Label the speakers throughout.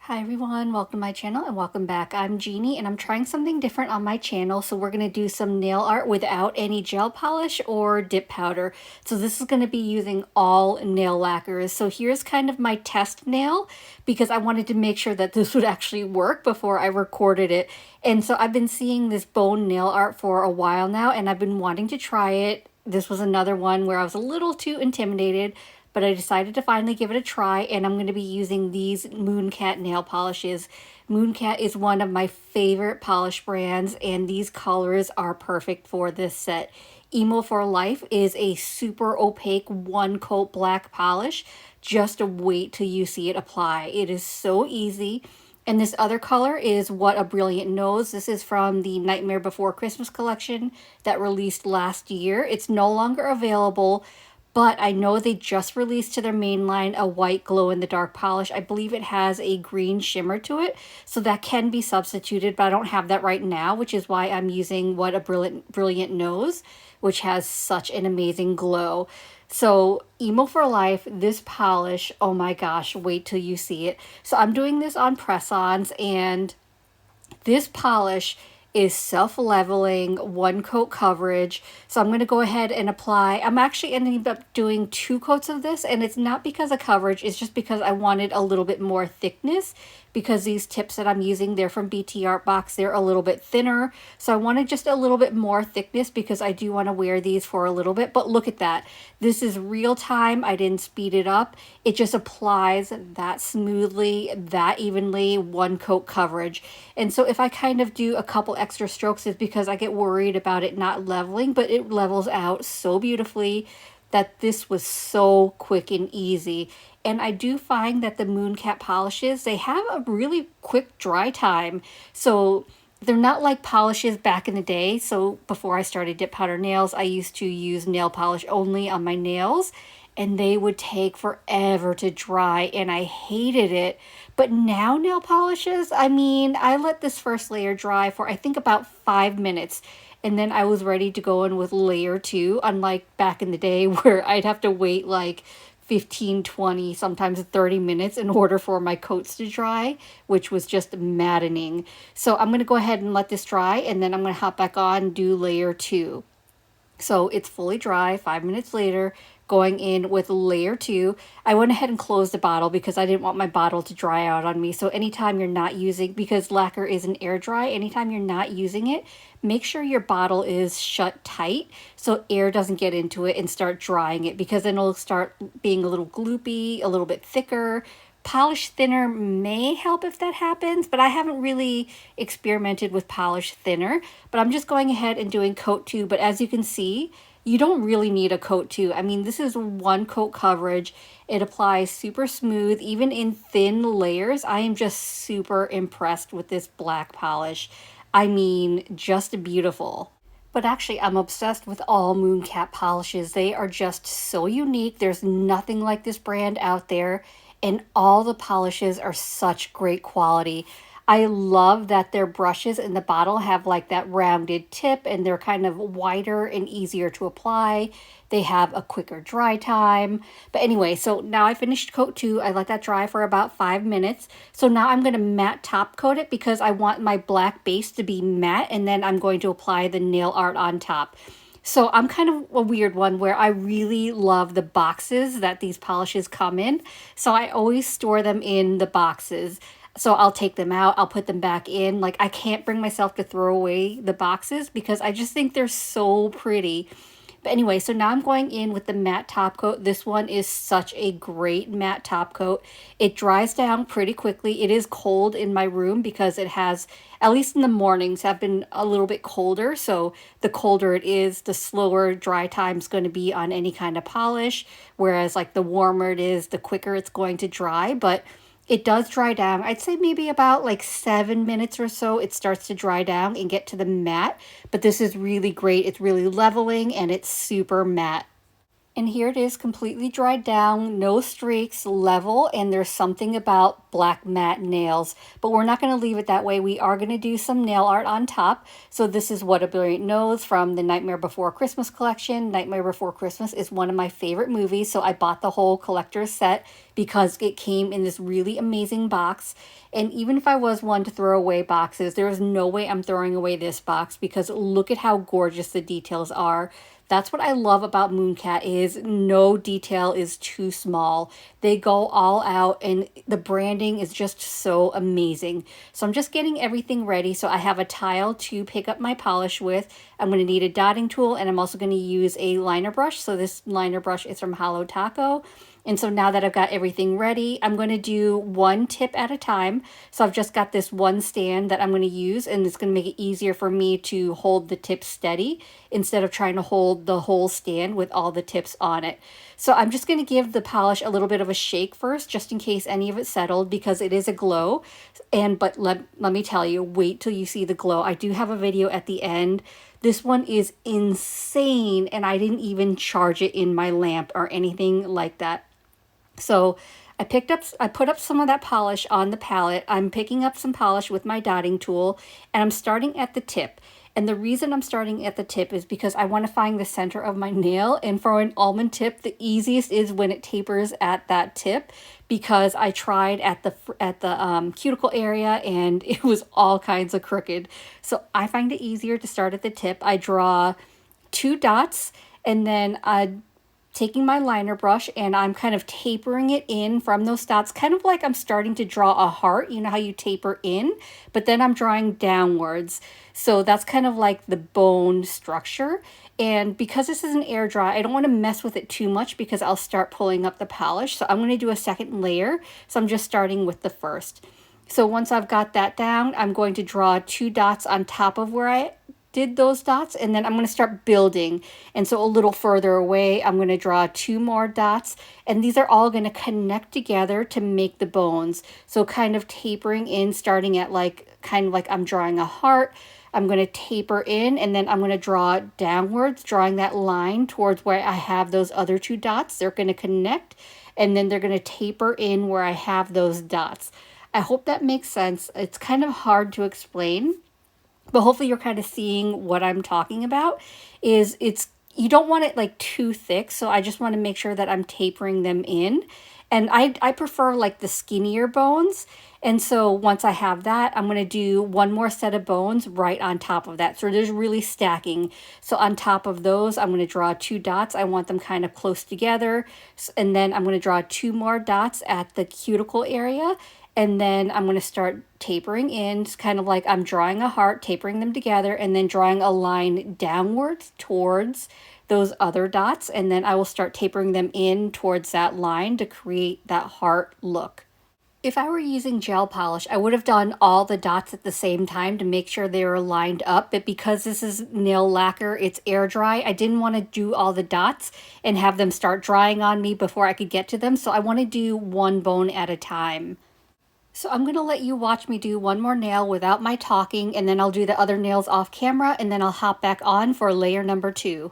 Speaker 1: Hi everyone, welcome to my channel and welcome back. I'm Jeannie and I'm trying something different on my channel. So we're going to do some nail art without any gel polish or dip powder. So this is going to be using all nail lacquers. So here's kind of my test nail because I wanted to make sure that this would actually work before I recorded it. And so I've been seeing this bone nail art for a while now and I've been wanting to try it. This was another one where I was a little too intimidated, but I decided to finally give it a try, and I'm going to be using these Mooncat nail polishes. Mooncat is one of my favorite polish brands, and these colors are perfect for this set. Emo For Life is a super opaque one-coat black polish. Just wait till you see it apply. It is so easy. And this other color is What a Brilliant Nose. This is from the Nightmare Before Christmas collection that released last year. It's no longer available, but I know they just released to their main line a white glow-in-the-dark polish. I believe it has a green shimmer to it, so that can be substituted, but I don't have that right now, which is why I'm using What a Brilliant Nose, which has such an amazing glow. So Emo For Life, this polish, oh my gosh, wait till you see it. So I'm doing this on press-ons, and this polish is self-leveling, one coat coverage. So I'm going to go ahead and apply. I'm actually ending up doing 2 coats of this, and it's not because of coverage, it's just because I wanted a little bit more thickness, because these tips that I'm using, they're from BTArt box, they're a little bit thinner. So I wanted just a little bit more thickness because I do want to wear these for a little bit. But look at that. This is real time. I didn't speed it up. It just applies that smoothly, that evenly, one coat coverage. And so if I kind of do a couple extra strokes, is because I get worried about it not leveling, but it levels out so beautifully that this was so quick and easy. And I do find that the Mooncat polishes, they have a really quick dry time. So they're not like polishes back in the day. So before I started dip powder nails, I used to use nail polish only on my nails, and they would take forever to dry, and I hated it. But now nail polishes, I mean, I let this first layer dry for I think about 5 minutes, and then I was ready to go in with layer 2, unlike back in the day where I'd have to wait like 15, 20, sometimes 30 minutes in order for my coats to dry, which was just maddening. So I'm going to go ahead and let this dry, and then I'm going to hop back on and do layer 2. So it's fully dry 5 minutes later, going in with layer 2. I went ahead and closed the bottle because I didn't want my bottle to dry out on me. So anytime you're not using, because lacquer is an air dry, anytime you're not using it, make sure your bottle is shut tight so air doesn't get into it and start drying it, because then it'll start being a little gloopy, a little bit thicker. Polish thinner may help if that happens, but I haven't really experimented with polish thinner. But I'm just going ahead and doing coat 2. But as you can see, you don't really need a coat 2. I mean, this is one coat coverage. It applies super smooth, even in thin layers. I am just super impressed with this black polish. I mean, just beautiful. But actually, I'm obsessed with all Mooncat polishes. They are just so unique. There's nothing like this brand out there, and all the polishes are such great quality. I love that their brushes in the bottle have like that rounded tip, and they're kind of wider and easier to apply. They have a quicker dry time. But anyway, so now I finished coat 2. I let that dry for about 5 minutes. So now I'm going to matte top coat it because I want my black base to be matte, and then I'm going to apply the nail art on top. So I'm kind of a weird one where I really love the boxes that these polishes come in. So I always store them in the boxes. So I'll take them out, I'll put them back in. Like, I can't bring myself to throw away the boxes because I just think they're so pretty. But anyway, so now I'm going in with the matte top coat. This one is such a great matte top coat. It dries down pretty quickly. It is cold in my room because it has, at least in the mornings, have been a little bit colder. So the colder it is, the slower dry time is going to be on any kind of polish. Whereas like the warmer it is, the quicker it's going to dry. But it does dry down. I'd say maybe about like 7 minutes or so it starts to dry down and get to the matte. But this is really great. It's really leveling and it's super matte. And here it is, completely dried down, no streaks, level, and there's something about black matte nails. But we're not going to leave it that way. We are going to do some nail art on top. So this is What a Brilliant Nose from the Nightmare Before Christmas collection. Nightmare Before Christmas is one of my favorite movies, so I bought the whole collector's set because it came in this really amazing box. And even if I was one to throw away boxes, there is no way I'm throwing away this box because look at how gorgeous the details are. That's what I love about Mooncat is no detail is too small. They go all out and the branding is just so amazing. So I'm just getting everything ready. So I have a tile to pick up my polish with. I'm going to need a dotting tool and I'm also going to use a liner brush. So this liner brush is from Holo Taco. And so now that I've got everything ready, I'm going to do one tip at a time. So I've just got this one stand that I'm going to use, and it's going to make it easier for me to hold the tip steady instead of trying to hold the whole stand with all the tips on it. So I'm just going to give the polish a little bit of a shake first, just in case any of it settled, because it is a glow. But let me tell you, wait till you see the glow. I do have a video at the end. This one is insane, and I didn't even charge it in my lamp or anything like that. So I put up some of that polish on the palette. I'm picking up some polish with my dotting tool, and I'm starting at the tip. And the reason I'm starting at the tip is because I want to find the center of my nail. And for an almond tip, the easiest is when it tapers at that tip, because I tried at the cuticle area and it was all kinds of crooked. So I find it easier to start at the tip. I draw 2 dots, and then taking my liner brush and I'm kind of tapering it in from those dots, kind of like I'm starting to draw a heart. You know how you taper in, but then I'm drawing downwards. So that's kind of like the bone structure. And because this is an air dry, I don't want to mess with it too much because I'll start pulling up the polish. So I'm going to do a second layer. So I'm just starting with the first. So once I've got that down, I'm going to draw 2 dots on top of where I did those dots, and then I'm going to start building. And so a little further away, I'm going to draw 2 more dots, and these are all going to connect together to make the bones. So kind of tapering in, starting at kind of like I'm drawing a heart. I'm going to taper in, and then I'm going to draw downwards, drawing that line towards where I have those other 2 dots. They're going to connect, and then they're going to taper in where I have those dots. I hope that makes sense. It's kind of hard to explain, but hopefully you're kind of seeing what I'm talking about. You don't want it like too thick, so I just want to make sure that I'm tapering them in. And I prefer like the skinnier bones. And so once I have that, I'm going to do one more set of bones right on top of that. So there's really stacking. So on top of those, I'm going to draw 2 dots. I want them kind of close together. And then I'm going to draw 2 more dots at the cuticle area. And then I'm going to start tapering in. It's kind of like I'm drawing a heart, tapering them together, and then drawing a line downwards towards those other dots. And then I will start tapering them in towards that line to create that heart look. If I were using gel polish, I would have done all the dots at the same time to make sure they were lined up. But because this is nail lacquer, it's air dry, I didn't want to do all the dots and have them start drying on me before I could get to them. So I want to do one bone at a time. So I'm going to let you watch me do one more nail without my talking, and then I'll do the other nails off camera, and then I'll hop back on for layer number 2.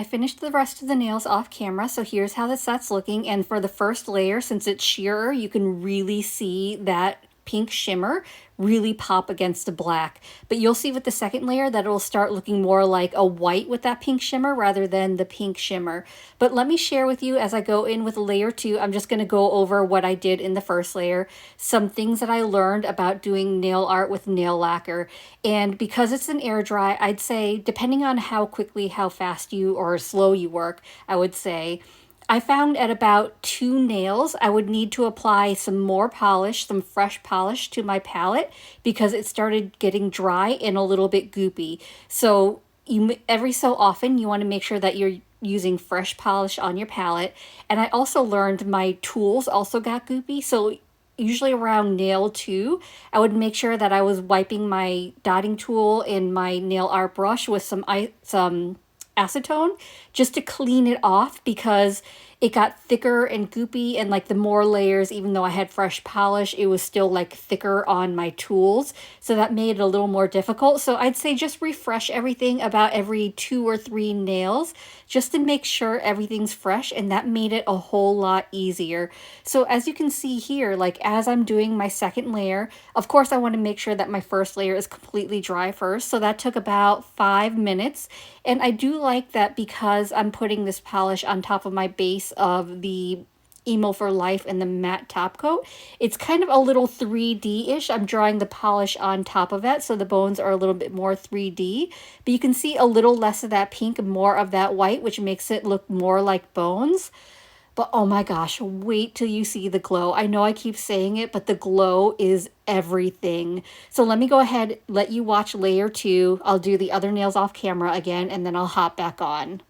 Speaker 1: I finished the rest of the nails off camera, so here's how the set's looking. And for the first layer, since it's sheerer, you can really see that pink shimmer really pop against the black. But you'll see with the second layer that it'll start looking more like a white with that pink shimmer rather than the pink shimmer. But let me share with you as I go in with layer 2, I'm just going to go over what I did in the first layer, some things that I learned about doing nail art with nail lacquer. And because it's an air dry, I'd say depending on how quickly, how fast you or slow you work, I would say I found at about 2 nails, I would need to apply some more polish, some fresh polish to my palette because it started getting dry and a little bit goopy. So every so often you want to make sure that you're using fresh polish on your palette. And I also learned my tools also got goopy. So usually around nail 2, I would make sure that I was wiping my dotting tool and my nail art brush with some acetone just to clean it off because it got thicker and goopy, and like the more layers, even though I had fresh polish, it was still like thicker on my tools. So that made it a little more difficult. So I'd say just refresh everything about every 2 or 3 nails just to make sure everything's fresh, and that made it a whole lot easier. So as you can see here, like as I'm doing my second layer, of course I want to make sure that my first layer is completely dry first. So that took about 5 minutes. And I do like that because I'm putting this polish on top of my base of the Emo For Life and the matte top coat. It's kind of a little 3D-ish. I'm drawing the polish on top of it, so the bones are a little bit more 3D. But you can see a little less of that pink, more of that white, which makes it look more like bones. But oh my gosh, wait till you see the glow. I know I keep saying it, but the glow is everything. So let me go ahead, let you watch layer 2. I'll do the other nails off camera again, and then I'll hop back on.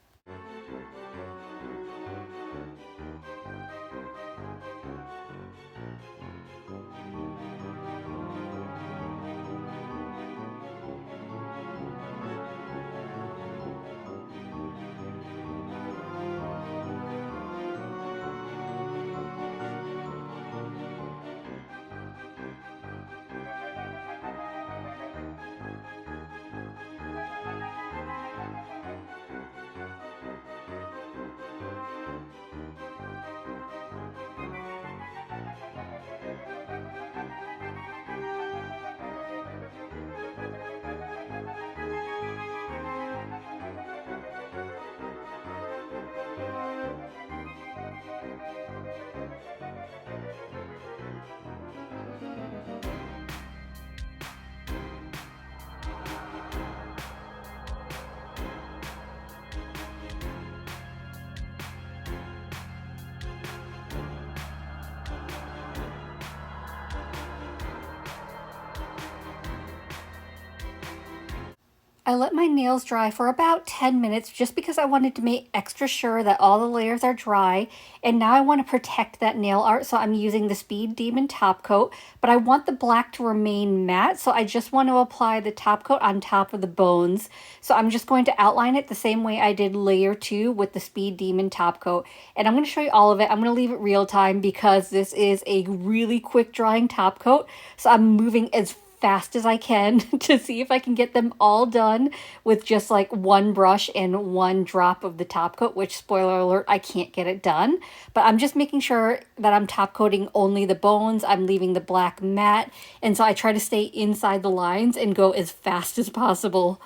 Speaker 1: I let my nails dry for about 10 minutes just because I wanted to make extra sure that all the layers are dry. And now I want to protect that nail art, so I'm using the Speed Demon top coat, but I want the black to remain matte, so I just want to apply the top coat on top of the bones. So I'm just going to outline it the same way I did layer 2 with the Speed Demon top coat. And I'm going to show you all of it. I'm going to leave it real time because this is a really quick drying top coat. So I'm moving as fast as I can to see if I can get them all done with just like one brush and one drop of the top coat, which, spoiler alert, I can't get it done. But I'm just making sure that I'm top coating only the bones. I'm leaving the black matte. And so I try to stay inside the lines and go as fast as possible.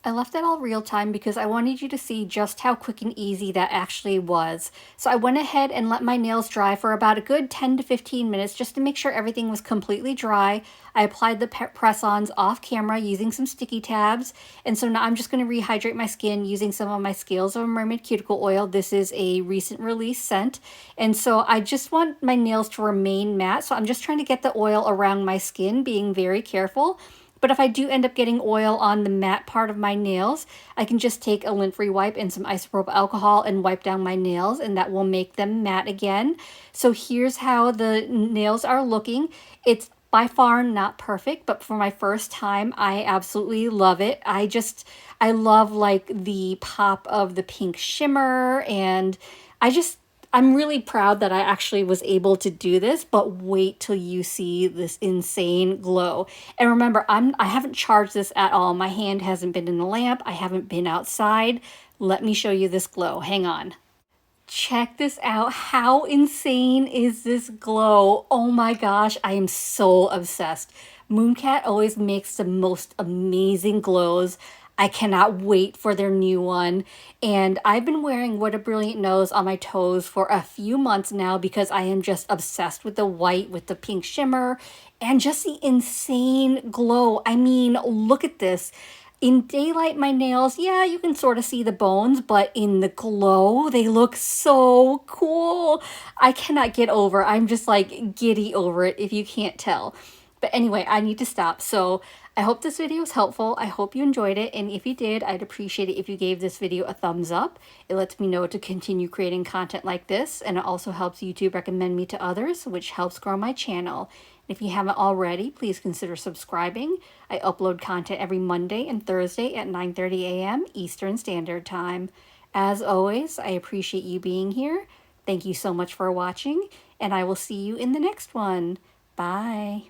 Speaker 1: I left it all real time because I wanted you to see just how quick and easy that actually was. So I went ahead and let my nails dry for about a good 10 to 15 minutes just to make sure everything was completely dry. I applied the press-ons off camera using some sticky tabs. And so now I'm just going to rehydrate my skin using some of my Scales of Mermaid cuticle oil. This is a recent release scent. And so I just want my nails to remain matte. So I'm just trying to get the oil around my skin, being very careful. But if I do end up getting oil on the matte part of my nails, I can just take a lint-free wipe and some isopropyl alcohol and wipe down my nails, and that will make them matte again. So here's how the nails are looking. It's by far not perfect, but for my first time, I absolutely love it. I love like the pop of the pink shimmer, and I'm really proud that I actually was able to do this, but wait till you see this insane glow. And remember, I haven't charged this at all. My hand hasn't been in the lamp. I haven't been outside. Let me show you this glow. Hang on. Check this out. How insane is this glow? Oh my gosh, I am so obsessed. Mooncat always makes the most amazing glows. I cannot wait for their new one. And I've been wearing What a Brilliant Nose on my toes for a few months now because I am just obsessed with the white, with the pink shimmer, and just the insane glow. I mean, look at this. In daylight, my nails, yeah, you can sort of see the bones, but in the glow, they look so cool. I cannot get over. I'm just like giddy over it if you can't tell. But anyway, I need to stop. So I hope this video was helpful. I hope you enjoyed it. And if you did, I'd appreciate it if you gave this video a thumbs up. It lets me know to continue creating content like this. And it also helps YouTube recommend me to others, which helps grow my channel. If you haven't already, please consider subscribing. I upload content every Monday and Thursday at 9:30 a.m. Eastern Standard Time. As always, I appreciate you being here. Thank you so much for watching, and I will see you in the next one. Bye.